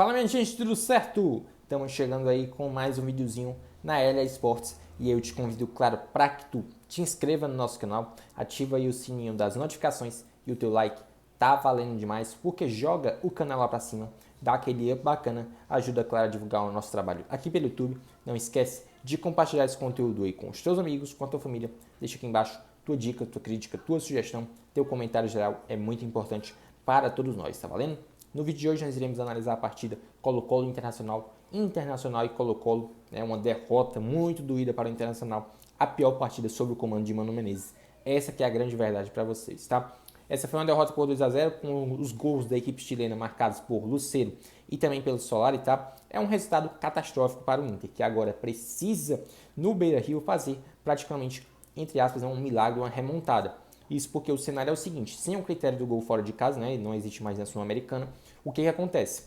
Fala minha gente, tudo certo? Estamos chegando aí com mais um videozinho na LA Esportes e eu te convido, claro, para que tu te inscreva no nosso canal, ativa aí o sininho das notificações e o teu like tá valendo demais porque joga o canal lá para cima, dá aquele up bacana, ajuda, claro, a divulgar o nosso trabalho aqui pelo YouTube. Não esquece de compartilhar esse conteúdo aí com os teus amigos, com a tua família. Deixa aqui embaixo tua dica, tua crítica, tua sugestão, teu comentário geral é muito importante para todos nós, tá valendo? No vídeo de hoje nós iremos analisar a partida Colo-Colo Internacional e Colo-Colo, uma derrota muito doída para o Internacional, a pior partida sob o comando de Mano Menezes. Essa que é a grande verdade para vocês, tá? Essa foi uma derrota por 2-0 com os gols da equipe chilena marcados por Lucero e também pelo Solari, tá? É um resultado catastrófico para o Inter, que agora precisa no Beira-Rio fazer praticamente, entre aspas, um milagre, uma remontada. Isso porque o cenário é o seguinte, sem o critério do gol fora de casa, né, não existe mais na Sul-Americana, o que acontece?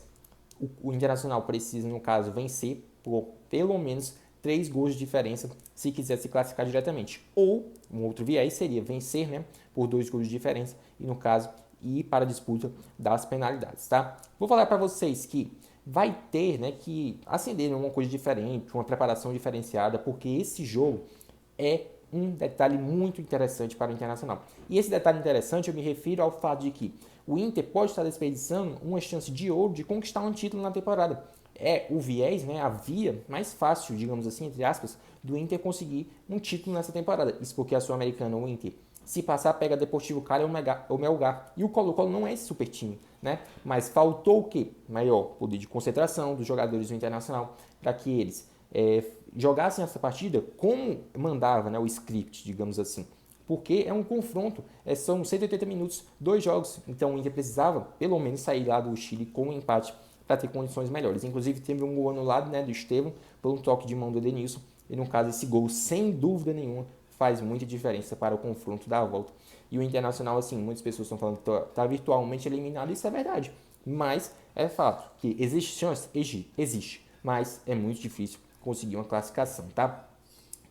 O Internacional precisa, no caso, vencer por pelo menos 3 gols de diferença se quiser se classificar diretamente. Ou, um outro viés seria vencer, né, por 2 gols de diferença e, no caso, ir para a disputa das penalidades, tá? Vou falar para vocês que vai ter, né, que acender uma coisa diferente, uma preparação diferenciada, porque esse jogo é um detalhe muito interessante para o Internacional. E esse detalhe interessante eu me refiro ao fato de que o Inter pode estar desperdiçando uma chance de ouro de conquistar um título na temporada. É o viés, né, a via mais fácil, digamos assim, entre aspas, do Inter conseguir um título nessa temporada. Isso porque a Sul-Americana, o Inter, se passar, pega Deportivo Cali ou Melgar. E o Colo-Colo não é esse super time, né? Mas faltou o quê? Maior poder de concentração dos jogadores do Internacional para que eles jogassem essa partida como mandava, né, o script, digamos assim. Porque é um confronto, são 180 minutos, 2 jogos, então o Inter precisava pelo menos sair lá do Chile com um empate para ter condições melhores. Inclusive teve um gol anulado, né, do Estevão por um toque de mão do Edenilson, e no caso esse gol, sem dúvida nenhuma, faz muita diferença para o confronto da volta. E o Internacional, assim, muitas pessoas estão falando que está virtualmente eliminado, isso é verdade, mas é fato que existe chance, existe, mas é muito difícil conseguir uma classificação, tá?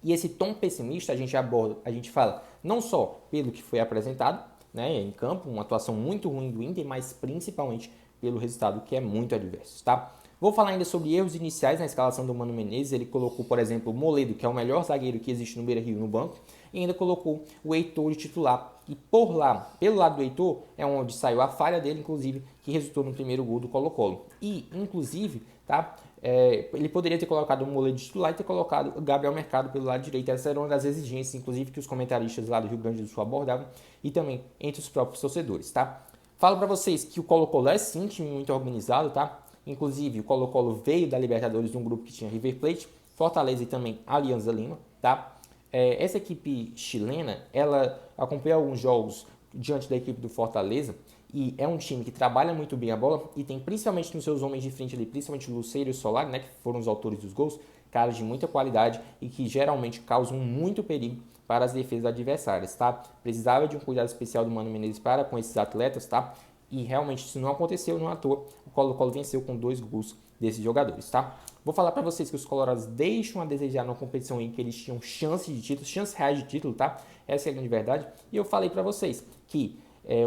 E esse tom pessimista a gente aborda, a gente fala não só pelo que foi apresentado, né, em campo, uma atuação muito ruim do Inter, mas principalmente pelo resultado que é muito adverso, tá? Vou falar ainda sobre erros iniciais na escalação do Mano Menezes. Ele colocou, por exemplo, o Moledo, que é o melhor zagueiro que existe no Beira-Rio, no banco, e ainda colocou o Heitor de titular. E por lá, pelo lado do Heitor, é onde saiu a falha dele, inclusive, que resultou no primeiro gol do Colo-Colo. E, inclusive, tá? Ele poderia ter colocado o Moledo de titular e ter colocado o Gabriel Mercado pelo lado direito. Essa era uma das exigências, inclusive, que os comentaristas lá do Rio Grande do Sul abordavam e também entre os próprios torcedores, tá? Falo para vocês que o Colo-Colo é sim um time muito organizado, tá? Inclusive, o Colo-Colo veio da Libertadores de um grupo que tinha River Plate, Fortaleza e também Alianza Lima, tá? Essa equipe chilena, ela acompanha alguns jogos diante da equipe do Fortaleza e é um time que trabalha muito bem a bola e tem principalmente nos seus homens de frente ali, principalmente o Lucero e o Solari, né, que foram os autores dos gols, caras de muita qualidade e que geralmente causam muito perigo para as defesas adversárias, tá? Precisava de um cuidado especial do Mano Menezes para com esses atletas, tá? E realmente isso não aconteceu, não à toa. O Colo-Colo venceu com 2 gols desses jogadores, tá? Vou falar para vocês que os colorados deixam a desejar na competição em que eles tinham chance de título, chances reais de título, tá? Essa é a grande verdade. E eu falei para vocês que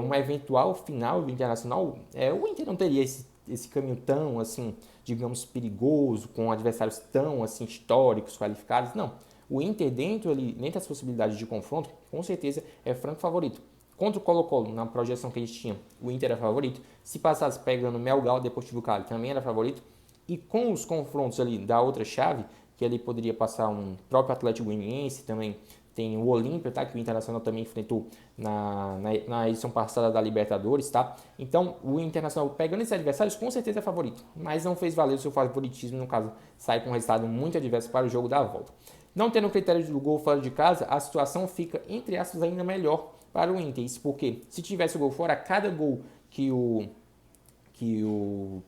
uma eventual final do Internacional, o Inter não teria esse caminho tão, assim, digamos, perigoso, com adversários tão, assim, históricos, qualificados. Não. O Inter, dentro das possibilidades de confronto, com certeza é franco favorito. Contra o Colo-Colo, na projeção que eles tinham, o Inter era favorito. Se passasse pegando Melgar, Deportivo Cali, também era favorito. E com os confrontos ali da outra chave, que ali poderia passar um próprio Atlético Goianiense, também tem o Olímpia, tá? Que o Internacional também enfrentou na edição passada da Libertadores, tá? Então, o Internacional, pegando esses adversários, com certeza é favorito, mas não fez valer o seu favoritismo, no caso, sai com um resultado muito adverso para o jogo da volta. Não tendo o critério do gol fora de casa, a situação fica, entre aspas, ainda melhor para o Inter. Isso porque, se tivesse o gol fora, cada gol que o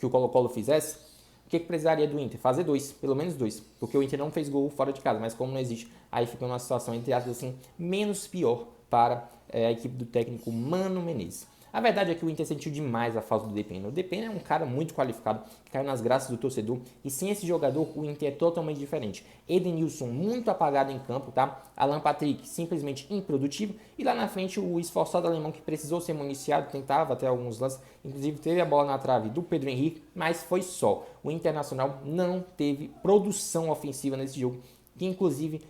Colo-Colo fizesse, o que precisaria do Inter? Fazer 2, pelo menos 2, porque o Inter não fez gol fora de casa, mas como não existe, aí fica uma situação, entre aspas, assim, menos pior para a equipe do técnico Mano Menezes. A verdade é que o Inter sentiu demais a falta do Depena. O Depena é um cara muito qualificado, que caiu nas graças do torcedor, e sem esse jogador, o Inter é totalmente diferente. Edenilson muito apagado em campo, tá? Alan Patrick simplesmente improdutivo, e lá na frente o esforçado alemão que precisou ser municiado, tentava até alguns lances, inclusive teve a bola na trave do Pedro Henrique, mas foi só. O Internacional não teve produção ofensiva nesse jogo, que inclusive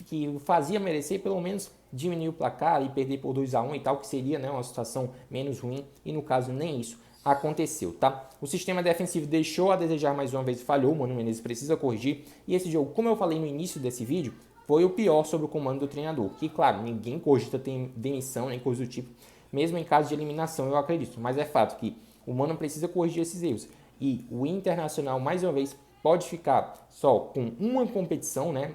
que fazia merecer pelo menos diminuir o placar e perder por 2-1 e tal, que seria, né, uma situação menos ruim, e no caso nem isso aconteceu, tá? O sistema defensivo deixou a desejar mais uma vez e falhou, o Mano Menezes precisa corrigir, e esse jogo, como eu falei no início desse vídeo, foi o pior sobre o comando do treinador, que claro, ninguém cogita ter demissão nem coisa do tipo, mesmo em caso de eliminação, eu acredito, mas é fato que o Mano precisa corrigir esses erros, e o Internacional, mais uma vez, pode ficar só com uma competição, né,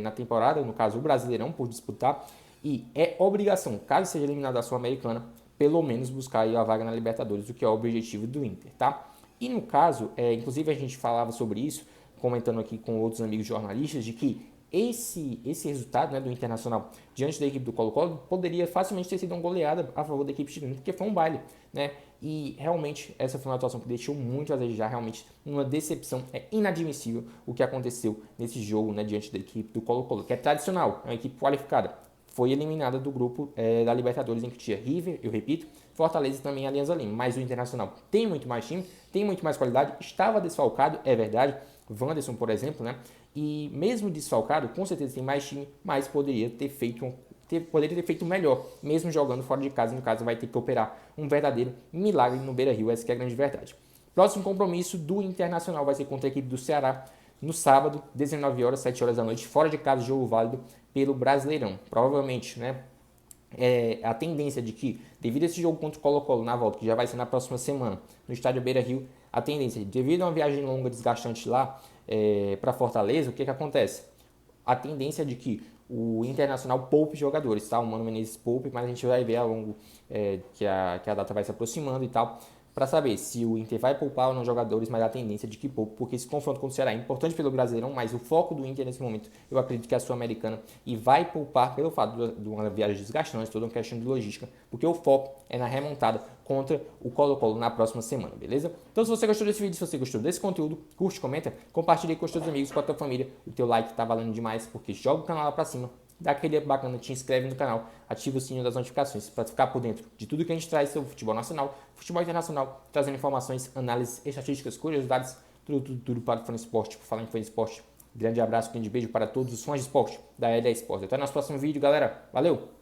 na temporada, no caso o Brasileirão, por disputar, e é obrigação, caso seja eliminado da Sul-Americana, pelo menos buscar aí a vaga na Libertadores, o que é o objetivo do Inter, tá? E no caso, inclusive a gente falava sobre isso, comentando aqui com outros amigos jornalistas, de que esse resultado, né, do Internacional diante da equipe do Colo-Colo poderia facilmente ter sido uma goleada a favor da equipe chilena, porque foi um baile, né? E realmente essa foi uma atuação que deixou muito a desejar, realmente uma decepção. É inadmissível o que aconteceu nesse jogo, né, diante da equipe do Colo-Colo, que é tradicional, é uma equipe qualificada. Foi eliminada do grupo da Libertadores, em que tinha River, eu repito, Fortaleza e também Alianza Lima. Mas o Internacional tem muito mais time, tem muito mais qualidade, estava desfalcado, é verdade, Wanderson, por exemplo, né? E mesmo desfalcado, com certeza tem mais time, mas poderia ter feito melhor, mesmo jogando fora de casa. No caso, vai ter que operar um verdadeiro milagre no Beira-Rio, essa que é a grande verdade. Próximo compromisso do Internacional vai ser contra a equipe do Ceará, no sábado, 19 horas, 7 horas da noite, fora de casa, jogo válido pelo Brasileirão. Provavelmente, né, a tendência de que, devido a esse jogo contra o Colo-Colo na volta, que já vai ser na próxima semana, no estádio Beira-Rio, a tendência, devido a uma viagem longa, desgastante lá para Fortaleza, o que acontece? A tendência de que o Internacional poupe jogadores, tá? O Mano Menezes poupe, mas a gente vai ver ao longo que a data vai se aproximando e tal, para saber se o Inter vai poupar ou não jogadores, mas a tendência de que poupe, porque esse confronto contra o Ceará é importante pelo Brasileirão, mas o foco do Inter nesse momento, eu acredito que é a Sul-Americana, e vai poupar pelo fato de uma viagem desgastante, toda uma questão de logística, porque o foco é na remontada contra o Colo-Colo na próxima semana, beleza? Então, se você gostou desse vídeo, se você gostou desse conteúdo, curte, comenta, compartilha com os seus amigos, com a tua família, o teu like tá valendo demais, porque joga o canal lá pra cima, dá aquele bacana, te inscreve no canal, ativa o sininho das notificações para ficar por dentro de tudo que a gente traz sobre futebol nacional, futebol internacional, trazendo informações, análises, estatísticas, curiosidades, tudo para o fã de esporte. Por falar em fã de esporte, grande abraço, grande beijo para todos os fãs de esporte da LA Esporte. Até o nosso próximo vídeo, galera. Valeu!